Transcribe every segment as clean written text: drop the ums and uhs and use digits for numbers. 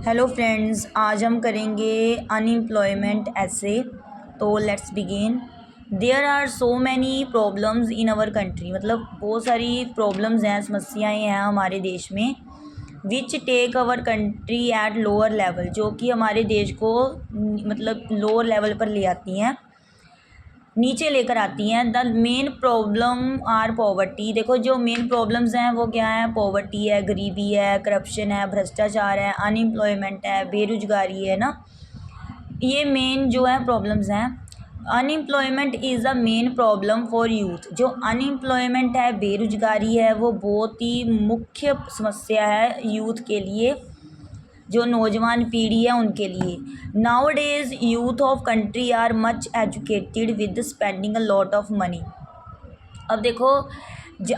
Hello friends, आज हम करेंगे अनएम्प्लॉयमेंट ऐसे। तो let's begin. There are so many problems in our country, मतलब बहुत सारी प्रॉब्लम्स हैं, समस्याएं हैं हमारे देश में। Which take our country at lower level, जो कि हमारे देश को मतलब लोअर लेवल पर ले आती हैं, नीचे लेकर आती हैं। The main problem are poverty. देखो जो मेन प्रॉब्लम्स हैं वो क्या है? पॉवर्टी है, गरीबी है, करप्शन है, भ्रष्टाचार है, अनएम्प्लॉयमेंट है, बेरोजगारी है ना। ये मेन जो है प्रॉब्लम्स हैं। Unemployment is a main problem for youth. जो अनएम्प्लॉयमेंट है, बेरोजगारी है, वो बहुत ही मुख्य समस्या है यूथ के लिए, जो नौजवान पीढ़ी है उनके लिए। Nowadays youth of country are much educated with spending a lot of money. अब देखो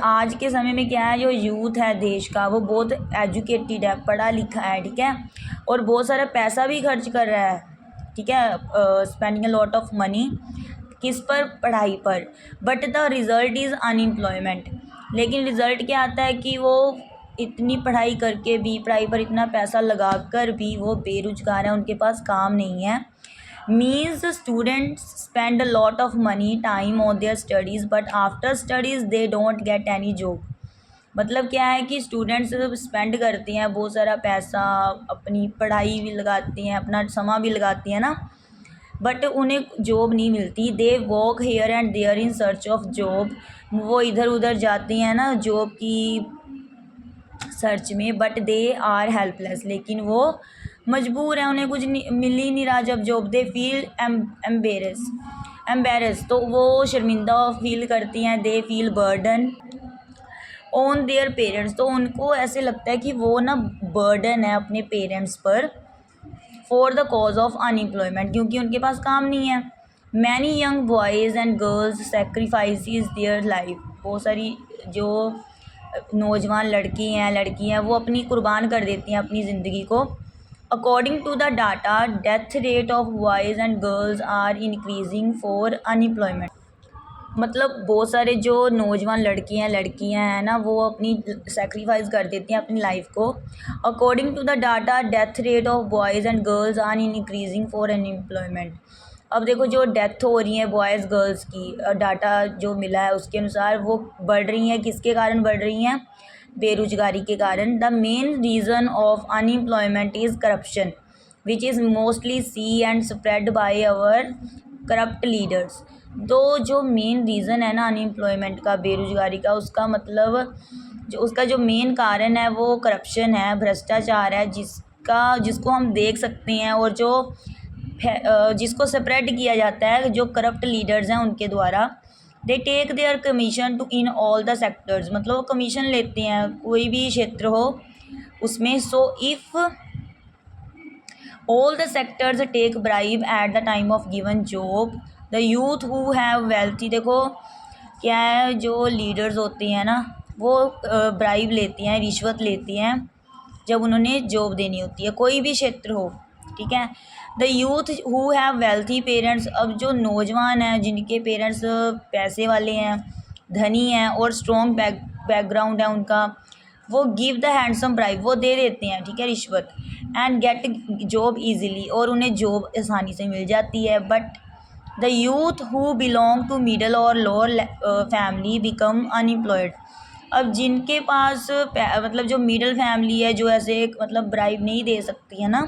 आज के समय में क्या है, जो यूथ है देश का वो बहुत एजुकेटेड है, पढ़ा लिखा है, ठीक है, और बहुत सारा पैसा भी खर्च कर रहा है, ठीक है, spending a lot of money. किस पर? पढ़ाई पर। But the result is unemployment. लेकिन रिज़ल्ट क्या आता है कि वो इतनी पढ़ाई करके भी, पढ़ाई पर इतना पैसा लगा कर भी वो बेरोजगार है, उनके पास काम नहीं है। Means students spend a lot of money time on their studies but after studies they don't get any job. मतलब क्या है कि स्टूडेंट्स स्पेंड करती हैं बहुत सारा पैसा, अपनी पढ़ाई भी लगाती हैं, अपना समय भी लगाती हैं ना, बट उन्हें जॉब नहीं मिलती। They walk here and there in search of job. वो इधर उधर जाती हैं ना जॉब की सर्च में, बट दे आर हेल्पलेस। लेकिन वो मजबूर हैं, उन्हें कुछ मिल ही नहीं रहा जब जॉब। दे फील एम्बेरस, तो वो शर्मिंदा फील करती हैं। They feel burden on their parents, तो उनको ऐसे लगता है कि वो ना बर्डन है अपने पेरेंट्स पर। For the cause of unemployment, क्योंकि उनके पास काम नहीं है। Many young boys and girls sacrifice their life. बहुत सारी जो नौजवान लड़की हैं वो अपनी कुर्बान कर देती हैं अपनी ज़िंदगी को। According to the data, death rate of boys and girls are increasing for unemployment. मतलब बहुत सारे जो नौजवान लड़कियां हैं ना, वो अपनी सेक्रीफाइस कर देती हैं अपनी लाइफ को। According to the data, death rate of boys and girls are increasing for unemployment. अब देखो जो डेथ हो रही है बॉयज़ गर्ल्स की, डाटा जो मिला है उसके अनुसार वो बढ़ रही हैं। किसके कारण बढ़ रही हैं? बेरोजगारी के कारण। The main reason of unemployment is corruption which is mostly see and spread by our corrupt leaders. तो जो मेन रीज़न है ना अनएम्प्लॉयमेंट का, बेरोजगारी का, उसका मतलब उसका जो मेन कारण है वो करप्शन है, भ्रष्टाचार है, जिसको हम देख सकते हैं, और जिसको स्प्रेड किया जाता है जो करप्ट लीडर्स हैं उनके द्वारा। They take their commission to in all the sectors, मतलब वो कमीशन लेते हैं कोई भी क्षेत्र हो उसमें। So if all the sectors take bribe at the time of given job, the youth who have wealthy। देखो क्या है, जो लीडर्स होते हैं ना वो ब्राइब लेती हैं, रिश्वत लेती हैं जब उन्होंने जॉब देनी होती है, कोई भी क्षेत्र हो, ठीक है। The youth who have wealthy parents, अब जो नौजवान हैं जिनके पेरेंट्स पैसे वाले हैं, धनी हैं, और स्ट्रॉन्ग बैकग्राउंड है उनका, वो गिव द हैंडसम ब्राइब, वो दे देते हैं, ठीक है, रिश्वत। एंड गेट जॉब ईजिली, और उन्हें जॉब आसानी से मिल जाती है। But the youth who belong to middle और लोअर फैमिली बिकम अनएम्प्लॉयड। अब जिनके पास मतलब जो मिडिल फैमिली है, जो ऐसे मतलब ब्राइब नहीं दे सकती है ना,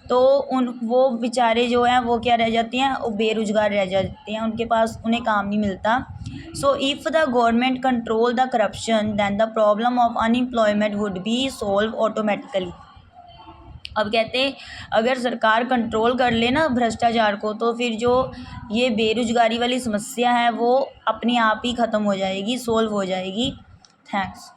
तो वो बेचारे जो हैं वो क्या रह जाते हैं, वो बेरोजगार रह जाते हैं, उनके पास उन्हें काम नहीं मिलता। So if the government control the corruption then the problem of unemployment would be solve automatically. अब कहते हैं अगर सरकार कंट्रोल कर ले ना भ्रष्टाचार को, तो फिर जो ये बेरोजगारी वाली समस्या है वो अपने आप ही ख़त्म हो जाएगी, सॉल्व हो जाएगी। थैंक्स।